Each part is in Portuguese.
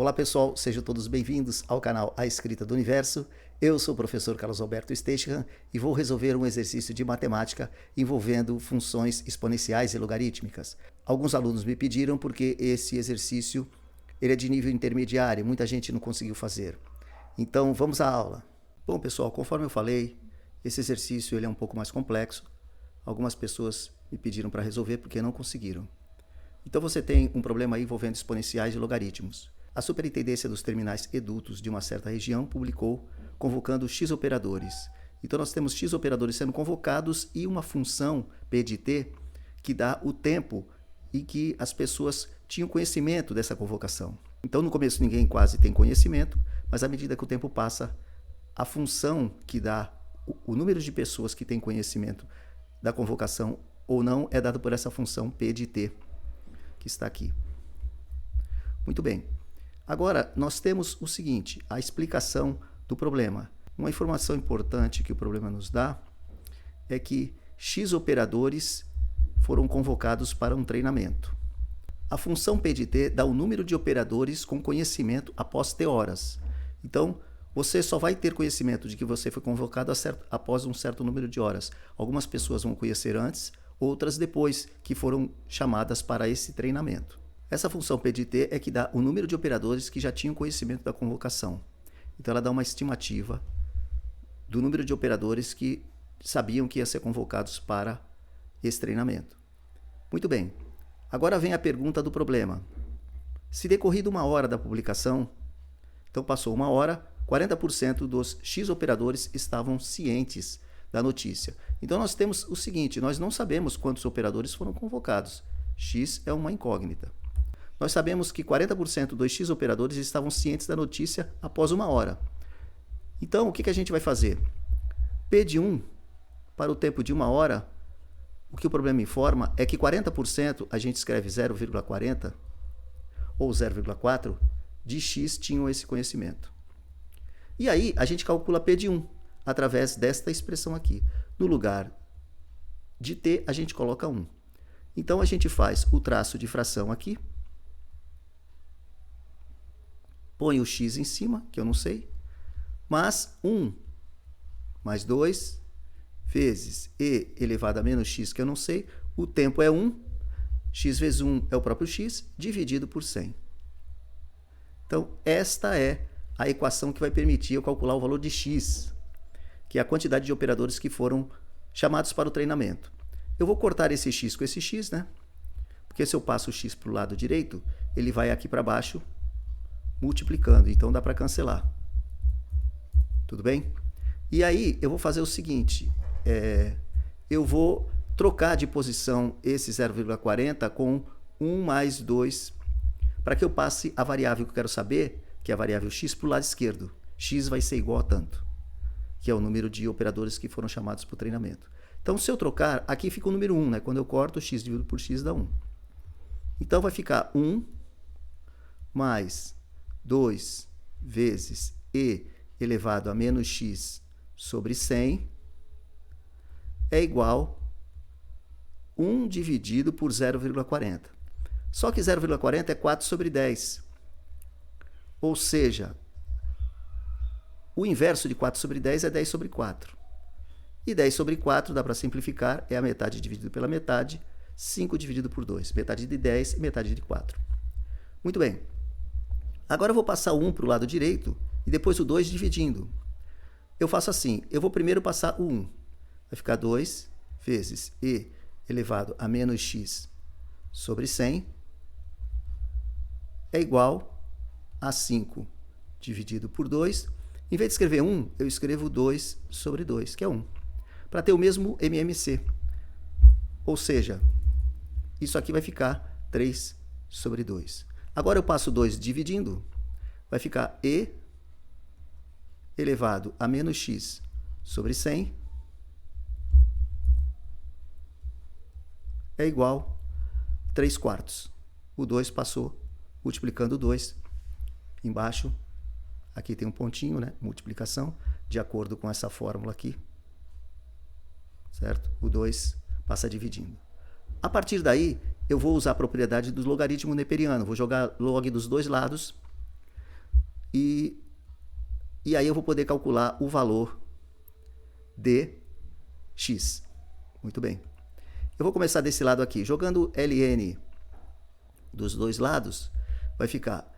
Olá pessoal, sejam todos bem-vindos ao canal A Escrita do Universo. Eu sou o professor Carlos Alberto Steichmann e vou resolver um exercício de matemática envolvendo funções exponenciais e logarítmicas. Alguns alunos me pediram porque esse exercício ele é de nível intermediário, muita gente não conseguiu fazer. Então vamos à aula. Bom pessoal, conforme eu falei, esse exercício ele é um pouco mais complexo. Algumas pessoas me pediram para resolver porque não conseguiram. Então você tem um problema aí envolvendo exponenciais e logaritmos. A Superintendência dos Terminais Edutos de uma certa região publicou convocando X operadores. Então nós temos X operadores sendo convocados e uma função P de T que dá o tempo em que as pessoas tinham conhecimento dessa convocação. Então no começo ninguém quase tem conhecimento, mas à medida que o tempo passa, a função que dá o número de pessoas que têm conhecimento da convocação ou não é dado por essa função P de T, que está aqui. Muito bem. Agora, nós temos o seguinte, a explicação do problema. Uma informação importante que o problema nos dá é que X operadores foram convocados para um treinamento. A função P de T dá o número de operadores com conhecimento após T horas. Então, você só vai ter conhecimento de que você foi convocado após um certo número de horas. Algumas pessoas vão conhecer antes, outras depois, que foram chamadas para esse treinamento. Essa função P de T é que dá o número de operadores que já tinham conhecimento da convocação. Então ela dá uma estimativa do número de operadores que sabiam que iam ser convocados para esse treinamento. Muito bem. Agora vem a pergunta do problema. Se decorrido uma hora da publicação, então passou uma hora, 40% dos X operadores estavam cientes da notícia. Então nós temos o seguinte, nós não sabemos quantos operadores foram convocados. X é uma incógnita. Nós sabemos que 40% dos X operadores estavam cientes da notícia após uma hora. Então, o que a gente vai fazer? P de 1, para o tempo de uma hora, o que o problema informa é que 40%, a gente escreve 0,40 ou 0,4, de X tinham esse conhecimento. E aí, a gente calcula P de 1, através desta expressão aqui. No lugar de T, a gente coloca 1. Então, a gente faz o traço de fração aqui, põe o x em cima, que eu não sei, mas 1 mais 2 vezes e elevado a menos x, que eu não sei, o tempo é 1, x vezes 1 é o próprio x, dividido por 100. Então, esta é a equação que vai permitir eu calcular o valor de x, que é a quantidade de operadores que foram chamados para o treinamento. Eu vou cortar esse x com esse x, né? Porque se eu passo o x para o lado direito, ele vai aqui para baixo, multiplicando, então dá para cancelar. Tudo bem? E aí eu vou fazer o seguinte, eu vou trocar de posição esse 0,40 com 1 mais 2, para que eu passe a variável que eu quero saber, que é a variável x, para o lado esquerdo. X vai ser igual a tanto, que é o número de operadores que foram chamados para o treinamento. Então, se eu trocar, aqui fica o número 1, né? Quando eu corto, x dividido por x dá 1. Então, vai ficar 1 mais 2 vezes e elevado a menos x sobre 100 é igual a 1 dividido por 0,40. Só que 0,40 é 4 sobre 10. Ou seja, o inverso de 4 sobre 10 é 10 sobre 4. E 10 sobre 4, dá para simplificar, é a metade dividido pela metade, 5 dividido por 2. Metade de 10 e metade de 4. Muito bem. Agora eu vou passar o 1 para o lado direito e depois o 2 dividindo. Eu faço assim, eu vou primeiro passar o 1. Vai ficar 2 vezes e elevado a menos x sobre 100 é igual a 5 dividido por 2. Em vez de escrever 1, eu escrevo 2 sobre 2, que é 1. Para ter o mesmo MMC. Ou seja, isso aqui vai ficar 3 sobre 2. Agora eu passo 2 dividindo, vai ficar e elevado a menos x sobre 100 é igual a 3 quartos. O 2 passou multiplicando 2. Embaixo, aqui tem um pontinho, né? Multiplicação, de acordo com essa fórmula aqui. Certo? O 2 passa dividindo. A partir daí, eu vou usar a propriedade do logaritmo neperiano. Vou jogar log dos dois lados e aí eu vou poder calcular o valor de x. Muito bem. Eu vou começar desse lado aqui. Jogando ln dos dois lados, vai ficar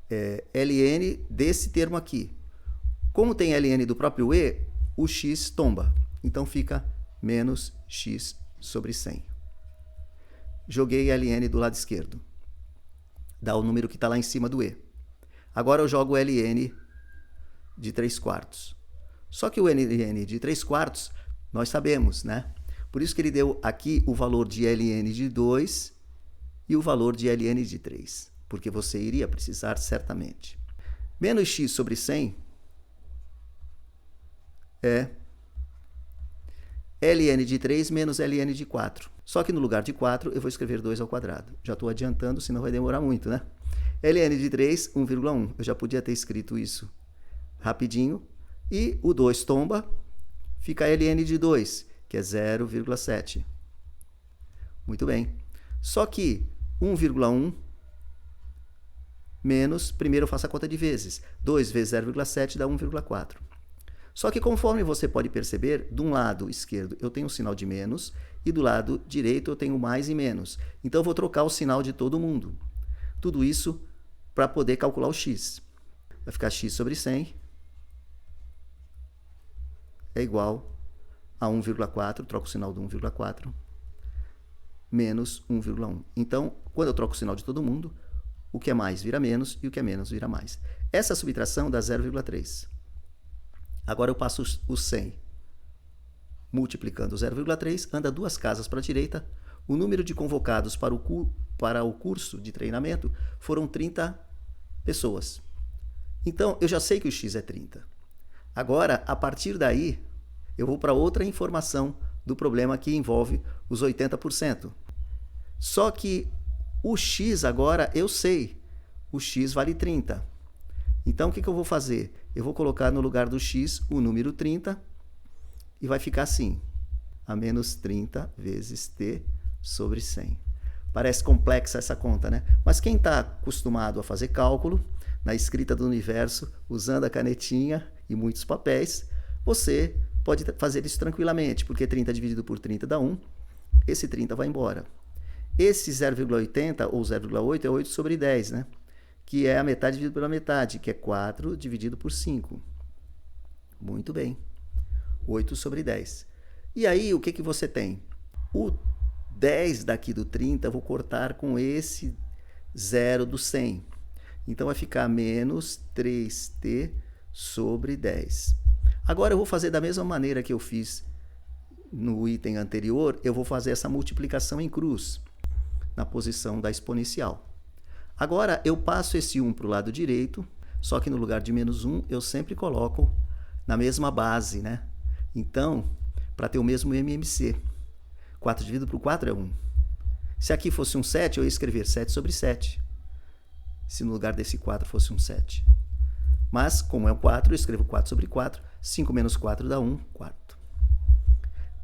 ln desse termo aqui. Como tem ln do próprio e, o x tomba. Então fica menos x sobre 100. Joguei ln do lado esquerdo. Dá o número que está lá em cima do e. Agora eu jogo ln de 3/4. Só que o ln de 3/4, nós sabemos, né? Por isso que ele deu aqui o valor de ln de 2 e o valor de ln de 3. Porque você iria precisar certamente. Menos x sobre 100 é ln de 3 menos ln de 4. Só que no lugar de 4 eu vou escrever 2 ao quadrado. Já estou adiantando, senão vai demorar muito, né? ln de 3, 1,1. Eu já podia ter escrito isso rapidinho. E o 2 tomba, fica ln de 2, que é 0,7. Muito bem. Só que 1,1 menos, primeiro eu faço a conta de vezes. 2 vezes 0,7 dá 1,4. Só que conforme você pode perceber, de um lado esquerdo eu tenho um sinal de menos e do lado direito eu tenho mais e menos. Então eu vou trocar o sinal de todo mundo. Tudo isso para poder calcular o x. Vai ficar x sobre 100 é igual a 1,4, troco o sinal do 1,4, menos 1,1. Então, quando eu troco o sinal de todo mundo, o que é mais vira menos e o que é menos vira mais. Essa subtração dá 0,3. Agora eu passo o 100 multiplicando 0,3, anda 2 casas para a direita. O número de convocados para o curso de treinamento foram 30 pessoas. Então, eu já sei que o x é 30. Agora, a partir daí, eu vou para outra informação do problema que envolve os 80%. Só que o x agora eu sei. O x vale 30. Então, o que eu vou fazer? Eu vou colocar no lugar do x o número 30 e vai ficar assim. A menos 30 vezes t sobre 100. Parece complexa essa conta, né? Mas quem está acostumado a fazer cálculo, na escrita do universo, usando a canetinha e muitos papéis, você pode fazer isso tranquilamente, porque 30 dividido por 30 dá 1. Esse 30 vai embora. Esse 0,80 ou 0,8 é 8 sobre 10, né? Que é a metade dividido pela metade, que é 4 dividido por 5. Muito bem. 8 sobre 10. E aí, o que você tem? O 10 daqui do 30 eu vou cortar com esse 0 do 100. Então, vai ficar menos 3t sobre 10. Agora, eu vou fazer da mesma maneira que eu fiz no item anterior, eu vou fazer essa multiplicação em cruz, na posição da exponencial. Agora, eu passo esse 1 para o lado direito, só que no lugar de menos 1, eu sempre coloco na mesma base, né? Então, para ter o mesmo MMC, 4 dividido por 4 é 1. Se aqui fosse um 7, eu ia escrever 7 sobre 7. Se no lugar desse 4 fosse um 7. Mas, como é um 4, eu escrevo 4 sobre 4. 5 menos 4 dá 1 quarto.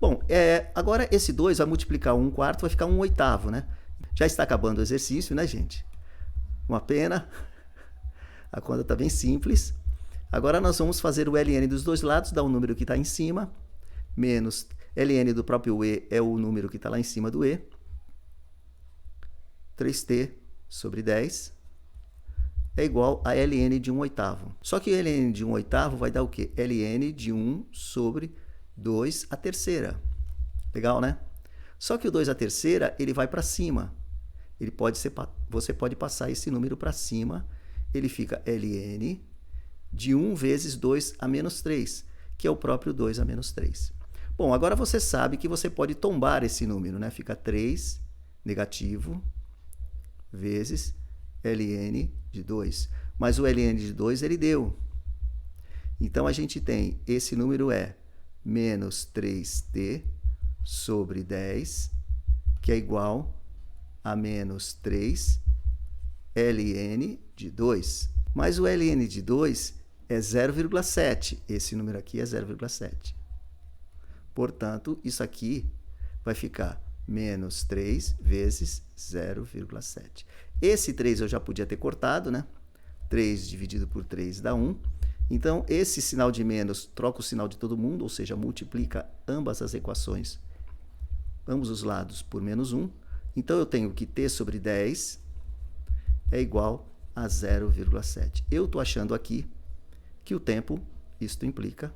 Bom, agora esse 2 vai multiplicar 1 quarto, vai ficar 1 oitavo, né? Já está acabando o exercício, né, gente? Uma pena. A conta está bem simples. Agora nós vamos fazer o ln dos dois lados, dá o número que está em cima, menos ln do próprio e é o número que está lá em cima do e. 3t sobre 10 é igual a ln de 1 oitavo. Só que ln de 1 oitavo vai dar o quê? ln de 1 sobre 2 a terceira. Legal, né? Só que o 2 a terceira, ele vai para cima. Você pode passar esse número para cima. Ele fica ln de 1 vezes 2 a menos 3, que é o próprio 2 a menos 3. Bom, agora você sabe que você pode tombar esse número, né? Fica 3 negativo vezes ln de 2. Mas o ln de 2 ele deu. Então, a gente tem, esse número é menos 3t sobre 10, que é igual a menos 3 ln de 2. Mas o ln de 2 é 0,7. Esse número aqui é 0,7. Portanto, isso aqui vai ficar menos 3 vezes 0,7. Esse 3 eu já podia ter cortado, né? 3 dividido por 3 dá 1. Então, esse sinal de menos troca o sinal de todo mundo, ou seja, multiplica ambas as equações, ambos os lados, por menos 1. Então, eu tenho que t sobre 10 é igual a 0,7. Eu estou achando aqui que o tempo, isto implica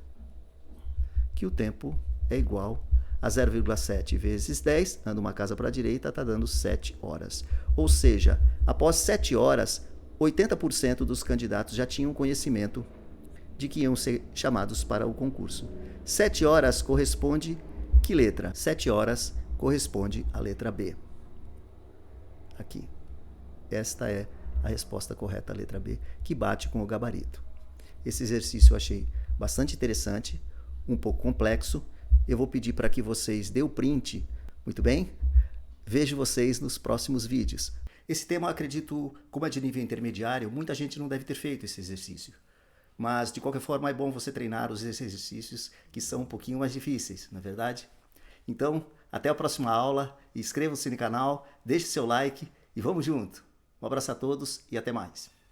que o tempo é igual a 0,7 vezes 10, dando uma casa para a direita, está dando 7 horas. Ou seja, após 7 horas, 80% dos candidatos já tinham conhecimento de que iam ser chamados para o concurso. 7 horas corresponde que letra? 7 horas corresponde à letra B. Aqui. Esta é a resposta correta, a letra B, que bate com o gabarito. Esse exercício eu achei bastante interessante, um pouco complexo. Eu vou pedir para que vocês dêem o print. Muito bem? Vejo vocês nos próximos vídeos. Esse tema, eu acredito, como é de nível intermediário, muita gente não deve ter feito esse exercício. Mas, de qualquer forma, é bom você treinar os exercícios que são um pouquinho mais difíceis, não é verdade? Então, até a próxima aula. Inscrevam-se no canal, deixe seu like e vamos junto. Um abraço a todos e até mais.